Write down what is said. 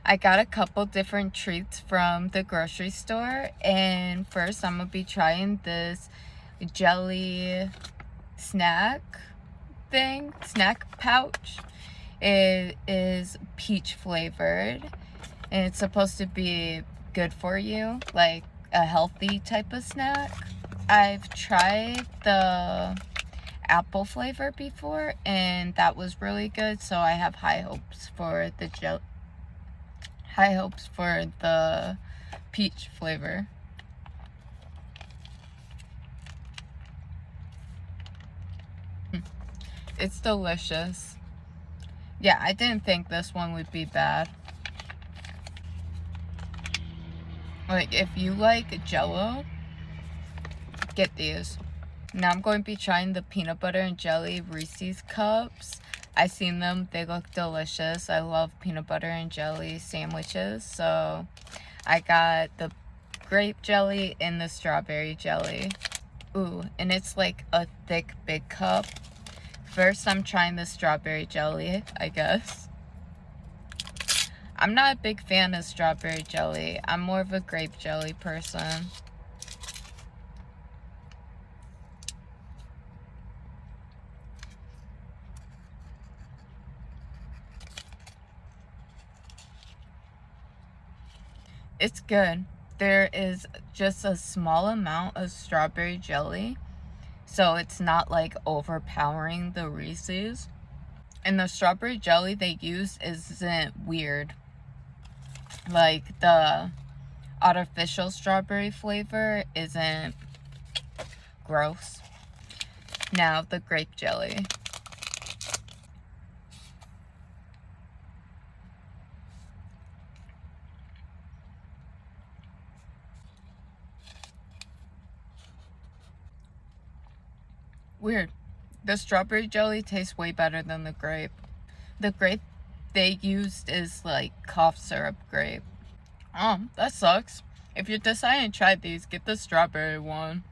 I got a couple different treats from the grocery store, and first I'm gonna be trying this jelly snack snack pouch. It is peach flavored, and it's supposed to be good for you, like a healthy type of snack. I've tried the apple flavor before, and that was really good, so I have high hopes for the peach flavor. It's delicious. Yeah, I didn't think this one would be bad. Like, if you like Jell-O, get these. Now I'm going to be trying the peanut butter and jelly Reese's cups. I seen them, they look delicious. I love peanut butter and jelly sandwiches, so I got the grape jelly and the strawberry jelly. Ooh, and it's like a thick, big cup. First, I'm trying the strawberry jelly, I guess. I'm not a big fan of strawberry jelly. I'm more of a grape jelly person. It's good. There is just a small amount of strawberry jelly, so it's not like overpowering the Reese's. And the strawberry jelly they use isn't weird. Like, the artificial strawberry flavor isn't gross. Now, the grape jelly. Weird. The strawberry jelly tastes way better than the grape. The grape they used is like cough syrup grape. Oh, that sucks. If you're deciding to try these, get the strawberry one.